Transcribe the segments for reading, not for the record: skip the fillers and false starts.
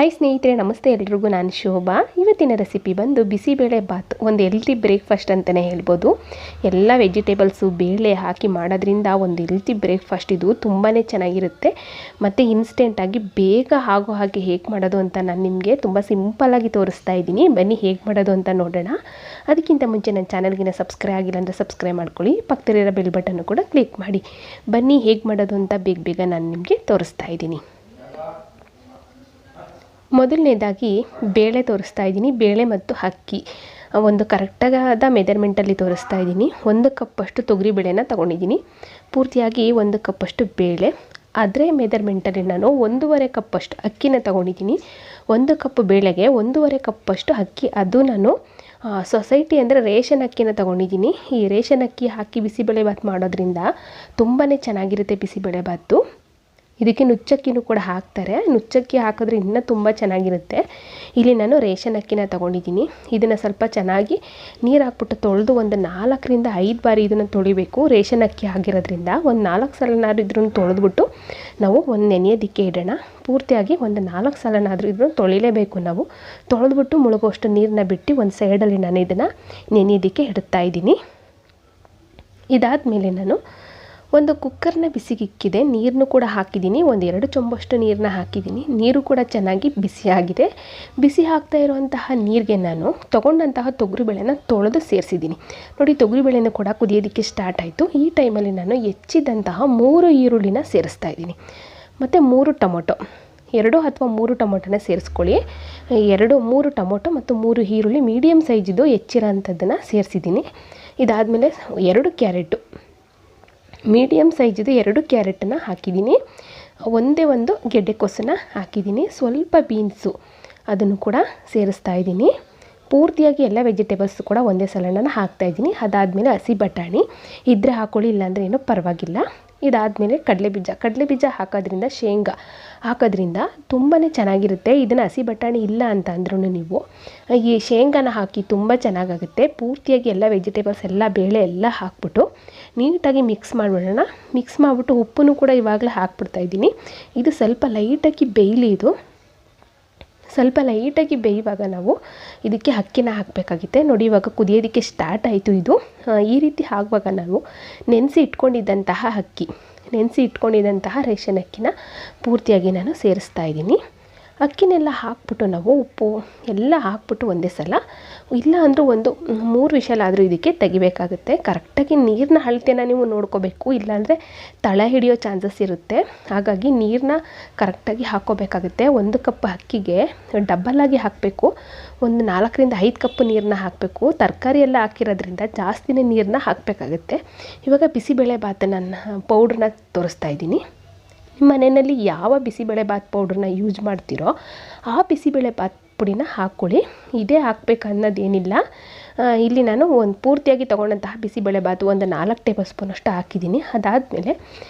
Hi ಸ್ನೇಹಿತರೆ, ನಮಸ್ತೆ ಎಲ್ರಿಗೂ. ನಾನು ಶೋಭಾ. ಇವತ್ತಿನ ರೆಸಿಪಿ ಬಂದು ಬಿಸಿಬೇಳೆ ಬಾತ್. ಒಂದು ಹೆಲ್ತಿ ಬ್ರೇಕ್ಫಾಸ್ಟ್ ಅಂತಲೇ ಹೇಳ್ಬೋದು. ಎಲ್ಲ ವೆಜಿಟೇಬಲ್ಸು ಬೇಳೆ ಹಾಕಿ ಮಾಡೋದ್ರಿಂದ ಒಂದು ಹೆಲ್ತಿ ಬ್ರೇಕ್ಫಾಸ್ಟ್ ಇದು. ತುಂಬಾ ಚೆನ್ನಾಗಿರುತ್ತೆ ಮತ್ತು ಇನ್ಸ್ಟೆಂಟಾಗಿ ಬೇಗ ಆಗೋ ಹಾಗೆ ಹೇಗೆ ಮಾಡೋದು ಅಂತ ನಾನು ನಿಮಗೆ ತುಂಬ ಸಿಂಪಲ್ಲಾಗಿ ತೋರಿಸ್ತಾ ಇದ್ದೀನಿ. ಬನ್ನಿ ಹೇಗೆ ಮಾಡೋದು ಅಂತ ನೋಡೋಣ. ಅದಕ್ಕಿಂತ ಮುಂಚೆ ನನ್ನ ಚಾನಲ್ಗಿನ ಸಬ್ಸ್ಕ್ರೈಬ್ ಆಗಿಲ್ಲ ಅಂದರೆ ಸಬ್ಸ್ಕ್ರೈಬ್ ಮಾಡ್ಕೊಳ್ಳಿ. ಪಕ್ಕದಲ್ಲಿರೋ ಬೆಲ್ ಬಟನ್ನು ಕೂಡ ಕ್ಲಿಕ್ ಮಾಡಿ. ಬನ್ನಿ ಹೇಗೆ ಮಾಡೋದು ಅಂತ ಬೇಗ ನಾನು ನಿಮಗೆ ತೋರಿಸ್ತಾ ಇದ್ದೀನಿ. ಮೊದಲನೇದಾಗಿ ಬೇಳೆ ತೋರಿಸ್ತಾ ಇದ್ದೀನಿ. ಬೇಳೆ ಮತ್ತು ಅಕ್ಕಿ ಒಂದು ಕರೆಕ್ಟಾದ ಮೆಜರ್ಮೆಂಟಲ್ಲಿ ತೋರಿಸ್ತಾ ಇದ್ದೀನಿ. 1 ಕಪ್ಪಷ್ಟು ತೊಗರಿಬೇಳೆನ ತೊಗೊಂಡಿದ್ದೀನಿ. ಪೂರ್ತಿಯಾಗಿ 1 ಕಪ್ಪಷ್ಟು ಬೇಳೆ. ಅದರ ಮೆಜರ್ಮೆಂಟಲ್ಲಿ ನಾನು 1.5 ಕಪ್ಪಷ್ಟು ಅಕ್ಕಿನ ತೊಗೊಂಡಿದ್ದೀನಿ. 1 ಕಪ್ ಬೇಳೆಗೆ 1.5 ಕಪ್ಪಷ್ಟು ಅಕ್ಕಿ. ಅದು ನಾನು ಸೊಸೈಟಿ ಅಂದರೆ ರೇಷನ್ ಅಕ್ಕಿನ ತೊಗೊಂಡಿದ್ದೀನಿ. ಈ ರೇಷನ್ ಅಕ್ಕಿ ಹಾಕಿ ಬಿಸಿಬೇಳೆ ಬಾತ್ ಮಾಡೋದ್ರಿಂದ ತುಂಬಾ ಚೆನ್ನಾಗಿರುತ್ತೆ ಬಿಸಿಬೇಳೆ ಬಾತು. ಇದಕ್ಕೆ ನುಚ್ಚಕ್ಕಿನೂ ಕೂಡ ಹಾಕ್ತಾರೆ. ನುಚ್ಚಕ್ಕಿ ಹಾಕಿದ್ರೆ ಇನ್ನೂ ತುಂಬ ಚೆನ್ನಾಗಿರುತ್ತೆ. ಇಲ್ಲಿ ನಾನು ರೇಷನ್ ಅಕ್ಕಿನ ತೊಗೊಂಡಿದ್ದೀನಿ. ಇದನ್ನು ಸ್ವಲ್ಪ ಚೆನ್ನಾಗಿ ನೀರು ಹಾಕ್ಬಿಟ್ಟು ತೊಳೆದು ಒಂದು 4ರಿಂದ 5 ಬಾರಿ ಇದನ್ನು ತೊಳಿಬೇಕು. ರೇಷನ್ ಅಕ್ಕಿ ಆಗಿರೋದ್ರಿಂದ ಒಂದು 4 ಸಲನಾದರೂ ಇದ್ರೂ ತೊಳೆದ್ಬಿಟ್ಟು ನಾವು ಒಂದು ನೆನೆಯೋದಕ್ಕೆ ಇಡೋಣ. ಪೂರ್ತಿಯಾಗಿ ಒಂದು 4 ಸಲನಾದರೂ ಇದನ್ನು ತೊಳಿಲೇಬೇಕು. ನಾವು ತೊಳೆದ್ಬಿಟ್ಟು ಮುಳುಗೋಷ್ಟು ನೀರನ್ನ ಬಿಟ್ಟು ಒಂದು ಸೈಡಲ್ಲಿ ನಾನು ಇದನ್ನು ನೆನೆಯೋದಕ್ಕೆ ಇಡ್ತಾ ಇದ್ದೀನಿ. ಇದಾದಮೇಲೆ ನಾನು ಒಂದು ಕುಕ್ಕರ್ನ ಬಿಸಿಗಿಕ್ಕಿದೆ. ನೀರನ್ನು ಕೂಡ ಹಾಕಿದ್ದೀನಿ. 1-2 ಚೊಂಬಷ್ಟು ನೀರನ್ನ ಹಾಕಿದ್ದೀನಿ. ನೀರು ಕೂಡ ಚೆನ್ನಾಗಿ ಬಿಸಿಯಾಗಿದೆ. ಬಿಸಿ ಆಗ್ತಾ ಇರುವಂತಹ ನೀರಿಗೆ ನಾನು ತೊಗೊಂಡಂತಹ ತೊಗರಿಬೇಳೆನ ತೊಳೆದು ಸೇರಿಸಿದ್ದೀನಿ. ನೋಡಿ, ತೊಗರಿಬೇಳೆನೂ ಕೂಡ ಕುದಿಯೋದಕ್ಕೆ ಸ್ಟಾರ್ಟ್ ಆಯಿತು. ಈ ಟೈಮಲ್ಲಿ ನಾನು ಹೆಚ್ಚಿದಂತಹ 3 ಈರುಳ್ಳಿನ ಸೇರಿಸ್ತಾ ಇದ್ದೀನಿ. ಮತ್ತು 3 ಟೊಮೊಟೊ, 2 ಅಥವಾ 3 ಟೊಮೊಟೊನ ಸೇರಿಸ್ಕೊಳ್ಳಿ. 3 ಟೊಮೊಟೊ ಮತ್ತು 3 ಈರುಳ್ಳಿ ಮೀಡಿಯಮ್ ಸೈಜಿದ್ದು ಹೆಚ್ಚಿರೋ ಅಂಥದ್ದನ್ನು ಸೇರಿಸಿದ್ದೀನಿ. ಇದಾದಮೇಲೆ 2 ಕ್ಯಾರೆಟು, ಮೀಡಿಯಮ್ ಸೈಜಿದು 2 ಕ್ಯಾರೆಟನ್ನು ಹಾಕಿದ್ದೀನಿ. ಒಂದು ಗೆಡ್ಡೆಕೋಸನ್ನು ಹಾಕಿದ್ದೀನಿ. ಸ್ವಲ್ಪ ಬೀನ್ಸು ಅದನ್ನು ಕೂಡ ಸೇರಿಸ್ತಾ ಇದ್ದೀನಿ. ಪೂರ್ತಿಯಾಗಿ ಎಲ್ಲ ವೆಜಿಟೇಬಲ್ಸು ಕೂಡ ಒಂದೇ ಸಲ ನಾನು ಹಾಕ್ತಾಯಿದ್ದೀನಿ. ಅದಾದಮೇಲೆ ಹಸಿ ಬಟಾಣಿ ಇದ್ದರೆ ಹಾಕ್ಕೊಳ್ಳಿ, ಇಲ್ಲಾಂದರೆ ಏನೂ ಪರವಾಗಿಲ್ಲ. ಇದಾದಮೇಲೆ ಕಡಲೆಬೀಜ ಹಾಕೋದ್ರಿಂದ, ಶೇಂಗಾ ಹಾಕೋದ್ರಿಂದ ತುಂಬಾ ಚೆನ್ನಾಗಿರುತ್ತೆ. ಇದನ್ನು ಹಸಿ ಬಟಾಣಿ ಇಲ್ಲ ಅಂತ ಅಂದ್ರೂ ನೀವು ಈ ಶೇಂಗಾನ ಹಾಕಿ ತುಂಬ ಚೆನ್ನಾಗಾಗುತ್ತೆ. ಪೂರ್ತಿಯಾಗಿ ಎಲ್ಲ ವೆಜಿಟೇಬಲ್ಸ್ ಎಲ್ಲ ಬೇಳೆ ಎಲ್ಲ ಹಾಕ್ಬಿಟ್ಟು ನೀಟಾಗಿ ಮಿಕ್ಸ್ ಮಾಡಿಬಿಡೋಣ. ಮಿಕ್ಸ್ ಮಾಡಿಬಿಟ್ಟು ಉಪ್ಪನ್ನು ಕೂಡ ಇವಾಗಲೇ ಹಾಕ್ಬಿಡ್ತಾಯಿದ್ದೀನಿ. ಇದು ಸ್ವಲ್ಪ ಲೈಟಾಗಿ ಬೇಯಲಿ. ಇದು ಸ್ವಲ್ಪ ಲೈಟಾಗಿ ಬೇಯುವಾಗ ನಾವು ಇದಕ್ಕೆ ಅಕ್ಕಿನ ಹಾಕಬೇಕಾಗುತ್ತೆ. ನೋಡಿ, ಇವಾಗ ಕುದಿಯೋದಕ್ಕೆ ಸ್ಟಾರ್ಟ್ ಆಯಿತು. ಇದು ಈ ರೀತಿ ಆಗುವಾಗ ನಾವು ನೆನೆಸಿ ಇಟ್ಕೊಂಡಿದ್ದಂತಹ ರೇಷನ್ ಅಕ್ಕಿನ ಪೂರ್ತಿಯಾಗಿ ನಾನು ಸೇರಿಸ್ತಾ ಇದ್ದೀನಿ. ಅಕ್ಕಿನೆಲ್ಲ ಹಾಕ್ಬಿಟ್ಟು ನಾವು ಉಪ್ಪು ಎಲ್ಲ ಹಾಕ್ಬಿಟ್ಟು ಒಂದೇ ಸಲ, ಇಲ್ಲ ಅಂದರೂ ಒಂದು 3 ವಿಷಲ್ ಆದರೂ ಇದಕ್ಕೆ ತೆಗಿಬೇಕಾಗುತ್ತೆ. ಕರೆಕ್ಟಾಗಿ ನೀರಿನ ಅಳತೆನ ನೀವು ನೋಡ್ಕೋಬೇಕು, ಇಲ್ಲಾಂದರೆ ತಳ ಹಿಡಿಯೋ ಚಾನ್ಸಸ್ ಇರುತ್ತೆ. ಹಾಗಾಗಿ ನೀರನ್ನ ಕರೆಕ್ಟಾಗಿ ಹಾಕ್ಕೋಬೇಕಾಗುತ್ತೆ. 1 ಕಪ್ ಅಕ್ಕಿಗೆ ಡಬ್ಬಲಾಗಿ ಹಾಕಬೇಕು. ಒಂದು 4ರಿಂದ 5 ಕಪ್ ನೀರನ್ನ ಹಾಕಬೇಕು. ತರಕಾರಿ ಎಲ್ಲ ಹಾಕಿರೋದ್ರಿಂದ ಜಾಸ್ತಿನೇ ನೀರನ್ನ ಹಾಕಬೇಕಾಗುತ್ತೆ. ಇವಾಗ ಬಿಸಿಬೇಳೆ ಬಾತನ್ನ ಪೌಡ್ರನ್ನ ತೋರಿಸ್ತಾ ಇದ್ದೀನಿ. ನಿಮ್ಮ ಮನೆಯಲ್ಲಿ ಯಾವ ಬಿಸಿಬೇಳೆ ಬಾತ್ ಪೌಡ್ರನ್ನ ಯೂಸ್ ಮಾಡ್ತೀರೋ ಆ ಬಿಸಿಬೇಳೆ ಬಾತ್ ಪುಡಿನ ಹಾಕ್ಕೊಳ್ಳಿ. ಇದೇ ಹಾಕಬೇಕು ಅನ್ನೋದೇನಿಲ್ಲ. ಇಲ್ಲಿ ನಾನು ಪೂರ್ತಿಯಾಗಿ ತೊಗೊಂಡಂತಹ ಬಿಸಿಬೇಳೆ ಬಾತು ಒಂದು 4 ಟೇಬಲ್ ಸ್ಪೂನಷ್ಟು ಹಾಕಿದ್ದೀನಿ. ಅದಾದಮೇಲೆ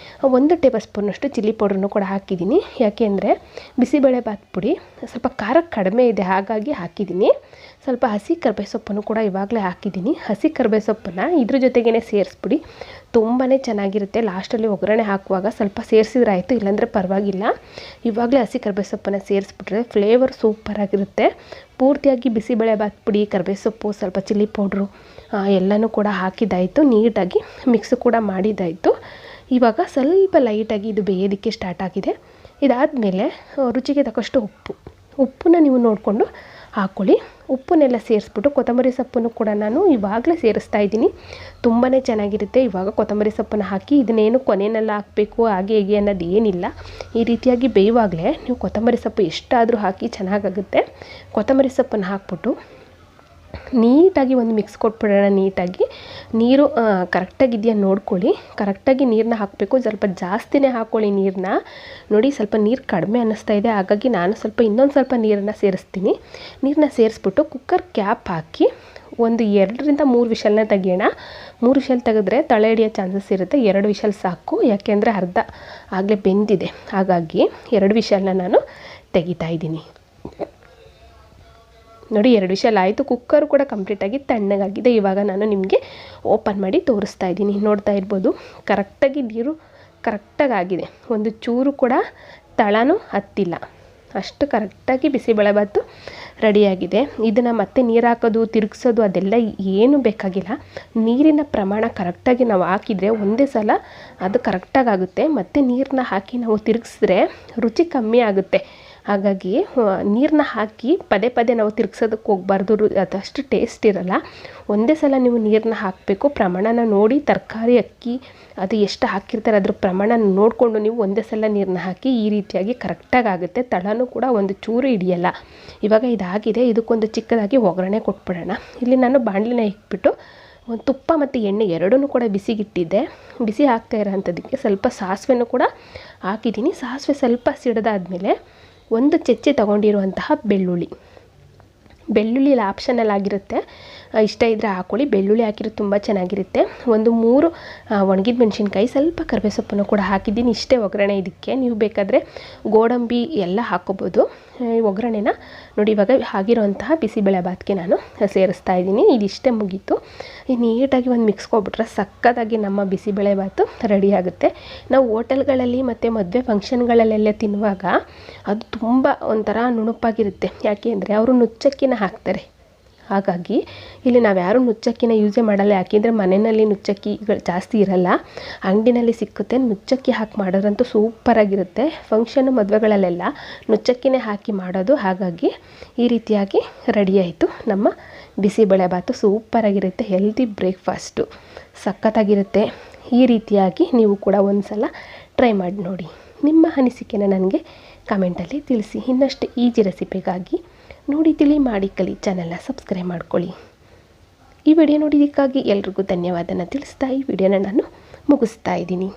1 ಟೇಬಲ್ ಸ್ಪೂನಷ್ಟು ಚಿಲ್ಲಿ ಪೌಡ್ರನ್ನು ಕೂಡ ಹಾಕಿದ್ದೀನಿ. ಯಾಕೆಂದರೆ ಬಿಸಿಬೇಳೆ ಬಾತ್ ಪುಡಿ ಸ್ವಲ್ಪ ಖಾರ ಕಡಿಮೆ ಇದೆ, ಹಾಗಾಗಿ ಹಾಕಿದ್ದೀನಿ. ಸ್ವಲ್ಪ ಹಸಿ ಕರಿಬೇವು ಸೊಪ್ಪನ್ನು ಕೂಡ ಇವಾಗಲೇ ಹಾಕಿದ್ದೀನಿ. ಹಸಿ ಕರಿಬೇವು ಸೊಪ್ಪನ್ನು ಇದ್ರ ಜೊತೆಗೇ ಸೇರಿಸ್ಬಿಡಿ, ತುಂಬಾ ಚೆನ್ನಾಗಿರುತ್ತೆ. ಲಾಸ್ಟಲ್ಲಿ ಒಗ್ಗರಣೆ ಹಾಕುವಾಗ ಸ್ವಲ್ಪ ಸೇರಿಸಿದ್ರೆ ಆಯಿತು, ಇಲ್ಲಾಂದರೆ ಪರವಾಗಿಲ್ಲ. ಇವಾಗಲೇ ಹಸಿ ಕರಿಬೇವು ಸೊಪ್ಪನ್ನು ಸೇರಿಸ್ಬಿಟ್ರೆ ಫ್ಲೇವರ್ ಸೂಪರಾಗಿರುತ್ತೆ. ಪೂರ್ತಿಯಾಗಿ ಬಿಸಿಬೇಳೆ ಬಾತ್ ಪುಡಿ, ಕರಿಬೇವು ಸೊಪ್ಪು, ಸ್ವಲ್ಪ ಚಿಲ್ಲಿ ಪೌಡ್ರು ಎಲ್ಲನೂ ಕೂಡ ಹಾಕಿದ್ದಾಯಿತು. ನೀಟಾಗಿ ಮಿಕ್ಸ್ ಕೂಡ ಮಾಡಿದ್ದಾಯಿತು. ಇವಾಗ ಸ್ವಲ್ಪ ಲೈಟಾಗಿ ಇದು ಬೇಯೋದಕ್ಕೆ ಸ್ಟಾರ್ಟ್ ಆಗಿದೆ. ಇದಾದಮೇಲೆ ರುಚಿಗೆ ತಕ್ಕಷ್ಟು ಉಪ್ಪನ್ನ ನೀವು ನೋಡಿಕೊಂಡು ಹಾಕ್ಕೊಳ್ಳಿ. ಉಪ್ಪನ್ನೆಲ್ಲ ಸೇರಿಸ್ಬಿಟ್ಟು ಕೊತ್ತಂಬರಿ ಸೊಪ್ಪನ್ನು ಕೂಡ ನಾನು ಇವಾಗಲೇ ಸೇರಿಸ್ತಾ ಇದ್ದೀನಿ. ತುಂಬಾ ಚೆನ್ನಾಗಿರುತ್ತೆ. ಇವಾಗ ಕೊತ್ತಂಬರಿ ಸೊಪ್ಪನ್ನು ಹಾಕಿ ಇದನ್ನೇನು ಕೊನೆಯಲ್ಲೆಲ್ಲ ಹಾಕಬೇಕು ಹಾಗೆ ಹೇಗೆ ಅನ್ನೋದು ಏನಿಲ್ಲ. ಈ ರೀತಿಯಾಗಿ ಬೇಯುವಾಗಲೇ ನೀವು ಕೊತ್ತಂಬರಿ ಸೊಪ್ಪು ಎಷ್ಟಾದರೂ ಹಾಕಿ ಚೆನ್ನಾಗಾಗುತ್ತೆ. ಕೊತ್ತಂಬರಿ ಸೊಪ್ಪನ್ನು ಹಾಕ್ಬಿಟ್ಟು ನೀಟಾಗಿ ಒಂದು ಮಿಕ್ಸ್ ಕೊಟ್ಬಿಡೋಣ. ನೀಟಾಗಿ ನೀರು ಕರೆಕ್ಟಾಗಿದೆಯಾ ನೋಡ್ಕೊಳ್ಳಿ. ಕರೆಕ್ಟಾಗಿ ನೀರನ್ನ ಹಾಕಬೇಕು. ಸ್ವಲ್ಪ ಜಾಸ್ತಿನೇ ಹಾಕ್ಕೊಳ್ಳಿ ನೀರನ್ನ. ನೋಡಿ, ಸ್ವಲ್ಪ ನೀರು ಕಡಿಮೆ ಅನ್ನಿಸ್ತಾ ಇದೆ, ಹಾಗಾಗಿ ನಾನು ಇನ್ನೊಂದು ಸ್ವಲ್ಪ ನೀರನ್ನು ಸೇರಿಸ್ತೀನಿ. ನೀರನ್ನ ಸೇರಿಸ್ಬಿಟ್ಟು ಕುಕ್ಕರ್ ಕ್ಯಾಪ್ ಹಾಕಿ ಒಂದು 2ರಿಂದ 3 ವಿಷಲ್ನ ತೆಗಿಯೋಣ. 3 ವಿಷಲ್ ತೆಗೆದ್ರೆ ತಳ ಹಿಡಿಯೋ ಚಾನ್ಸಸ್ ಇರುತ್ತೆ. 2 ವಿಷಲ್ ಸಾಕು, ಯಾಕೆಂದರೆ ಅರ್ಧ ಆಗಲೇ ಬೆಂದಿದೆ. ಹಾಗಾಗಿ 2 ವಿಷಲ್ನ ನಾನು ತೆಗಿತಾ ಇದ್ದೀನಿ. ನೋಡಿ, 2 ವಿಷಲ್ ಆಯಿತು. ಕುಕ್ಕರು ಕೂಡ ಕಂಪ್ಲೀಟಾಗಿ ತಣ್ಣಗಾಗಿದೆ. ಇವಾಗ ನಾನು ನಿಮಗೆ ಓಪನ್ ಮಾಡಿ ತೋರಿಸ್ತಾ ಇದ್ದೀನಿ. ನೋಡ್ತಾ ಇರ್ಬೋದು, ಕರೆಕ್ಟಾಗಿ ನೀರು ಕರೆಕ್ಟಾಗಿ ಆಗಿದೆ. ಒಂದು ಚೂರು ಕೂಡ ತಳನೂ ಹತ್ತಿಲ್ಲ. ಅಷ್ಟು ಕರೆಕ್ಟಾಗಿ ಬಿಸಿಬೇಳೆಬಾತು ರೆಡಿಯಾಗಿದೆ. ಇದನ್ನು ಮತ್ತೆ ನೀರು ಹಾಕೋದು ತಿರುಗಿಸೋದು ಅದೆಲ್ಲ ಏನೂ ಬೇಕಾಗಿಲ್ಲ. ನೀರಿನ ಪ್ರಮಾಣ ಕರೆಕ್ಟಾಗಿ ನಾವು ಹಾಕಿದರೆ ಒಂದೇ ಸಲ ಅದು ಕರೆಕ್ಟಾಗಿ ಆಗುತ್ತೆ. ಮತ್ತು ನೀರನ್ನ ಹಾಕಿ ನಾವು ತಿರುಗಿಸಿದ್ರೆ ರುಚಿ ಕಮ್ಮಿ ಆಗುತ್ತೆ. ಹಾಗಾಗಿ ನೀರನ್ನ ಹಾಕಿ ಪದೇ ಪದೇ ನಾವು ತಿರುಗ್ಸೋದಕ್ಕೆ ಹೋಗಬಾರ್ದು, ಅದಷ್ಟು ಟೇಸ್ಟ್ ಇರೋಲ್ಲ. ಒಂದೇ ಸಲ ನೀವು ನೀರನ್ನ ಹಾಕಬೇಕು. ಪ್ರಮಾಣನ ನೋಡಿ, ತರಕಾರಿ ಅಕ್ಕಿ ಅದು ಎಷ್ಟು ಹಾಕಿರ್ತಾರೆ ಅದ್ರ ಪ್ರಮಾಣ ನೋಡಿಕೊಂಡು ನೀವು ಒಂದೇ ಸಲ ನೀರನ್ನ ಹಾಕಿ. ಈ ರೀತಿಯಾಗಿ ಕರೆಕ್ಟಾಗಿ ಆಗುತ್ತೆ. ತಳನೂ ಕೂಡ ಒಂದು ಚೂರು ಹಿಡಿಯಲ್ಲ. ಇವಾಗ ಇದಾಗಿದೆ, ಇದಕ್ಕೊಂದು ಚಿಕ್ಕದಾಗಿ ಒಗ್ಗರಣೆ ಕೊಟ್ಬಿಡೋಣ. ಇಲ್ಲಿ ನಾನು ಬಾಣಲಿನ ಇಟ್ಬಿಟ್ಟು ಒಂದು ತುಪ್ಪ ಮತ್ತು ಎಣ್ಣೆ ಎರಡನ್ನೂ ಕೂಡ ಬಿಸಿಗಿಟ್ಟಿದ್ದೆ. ಬಿಸಿ ಆಗ್ತಾ ಇರೋಂಥದ್ದಕ್ಕೆ ಸ್ವಲ್ಪ ಸಾಸಿವೆನೂ ಕೂಡ ಹಾಕಿದ್ದೀನಿ. ಸಾಸಿವೆ ಸ್ವಲ್ಪ ಸಿಡಿದಾದ್ಮೇಲೆ ಒಂದು ಚೆಚ್ಚಿ ತೊಗೊಂಡಿರುವಂತಹ ಬೆಳ್ಳುಳ್ಳಿ ಆಪ್ಷನಲ್ ಆಗಿರುತ್ತೆ, ಇಷ್ಟ ಇದ್ದರೆ ಹಾಕ್ಕೊಳ್ಳಿ. ಬೆಳ್ಳುಳ್ಳಿ ಹಾಕಿರೋದು ತುಂಬ ಚೆನ್ನಾಗಿರುತ್ತೆ. ಒಂದು 3 ಒಣಗಿದ ಮೆಣಸಿನ್ಕಾಯಿ, ಸ್ವಲ್ಪ ಕರಿಬೇವು ಸೊಪ್ಪನ್ನು ಕೂಡ ಹಾಕಿದ್ದೀನಿ. ಇಷ್ಟೇ ಒಗ್ಗರಣೆ ಇದಕ್ಕೆ. ನೀವು ಬೇಕಾದರೆ ಗೋಡಂಬಿ ಎಲ್ಲ ಹಾಕ್ಕೋಬೋದು. ಒಗ್ಗರಣೆನ ನೋಡಿ ಇವಾಗ ಆಗಿರೋಂತಹ ಬಿಸಿಬೇಳೆಬಾತ್ಗೆ ನಾನು ಸೇರಿಸ್ತಾ ಇದ್ದೀನಿ. ಇದಿಷ್ಟೇ ಮುಗೀತು. ನೀಟಾಗಿ ಒಂದು ಮಿಕ್ಸ್ ಕೊಟ್ಬಿಟ್ರೆ ಸಕ್ಕತ್ತಾಗಿ ನಮ್ಮ ಬಿಸಿಬೇಳೆಬಾತು ರೆಡಿ ಆಗುತ್ತೆ. ನಾವು ಹೋಟೆಲ್ಗಳಲ್ಲಿ ಮತ್ತು ಮದುವೆ ಫಂಕ್ಷನ್ಗಳಲ್ಲೆಲ್ಲ ತಿನ್ನುವಾಗ ಅದು ತುಂಬ ಒಂಥರ ನುಣುಪಾಗಿರುತ್ತೆ. ಯಾಕೆ ಅಂದರೆ ಅವರು ನುಚ್ಚಕ್ಕಿನ ಹಾಕ್ತಾರೆ. ಹಾಗಾಗಿ ಇಲ್ಲಿ ನಾವು ಯಾರೂ ನುಚ್ಚಕ್ಕಿನ ಯೂಸೇ ಮಾಡಲ್ಲ. ಯಾಕೆಂದರೆ ಮನೆಯಲ್ಲಿ ನುಚ್ಚಕ್ಕಿಗಳು ಜಾಸ್ತಿ ಇರಲ್ಲ, ಅಂಗಡಿನಲ್ಲಿ ಸಿಕ್ಕುತ್ತೆ. ನುಚ್ಚಕ್ಕಿ ಹಾಕಿ ಮಾಡೋದಂತೂ ಸೂಪರಾಗಿರುತ್ತೆ. ಫಂಕ್ಷನ್ ಮದುವೆಗಳಲ್ಲೆಲ್ಲ ನುಚ್ಚಕ್ಕಿನೇ ಹಾಕಿ ಮಾಡೋದು. ಹಾಗಾಗಿ ಈ ರೀತಿಯಾಗಿ ರೆಡಿ ಆಯಿತು ನಮ್ಮ ಬಿಸಿಬೇಳೆಬಾತು. ಸೂಪರಾಗಿರುತ್ತೆ, ಹೆಲ್ದಿ ಬ್ರೇಕ್ಫಾಸ್ಟು, ಸಖತ್ತಾಗಿರುತ್ತೆ. ಈ ರೀತಿಯಾಗಿ ನೀವು ಕೂಡ ಒಂದು ಸಲ ಟ್ರೈ ಮಾಡಿ ನೋಡಿ. ನಿಮ್ಮ ಅನಿಸಿಕೆನ ನನಗೆ ಕಮೆಂಟಲ್ಲಿ ತಿಳಿಸಿ. ಇನ್ನಷ್ಟು ಈಜಿ ರೆಸಿಪಿಗಾಗಿ ನೋಡಿ ತಿಳಿ ಮಾಡಿ ಕಲಿ ಚಾನೆಲ್ನ ಸಬ್ಸ್ಕ್ರೈಬ್ ಮಾಡ್ಕೊಳ್ಳಿ. ಈ ವಿಡಿಯೋ ನೋಡಿದ್ದಕ್ಕಾಗಿ ಎಲ್ರಿಗೂ ಧನ್ಯವಾದನ ತಿಳಿಸ್ತಾ ಈ ವಿಡಿಯೋನ ನಾನು ಮುಗಿಸ್ತಾ ಇದ್ದೀನಿ.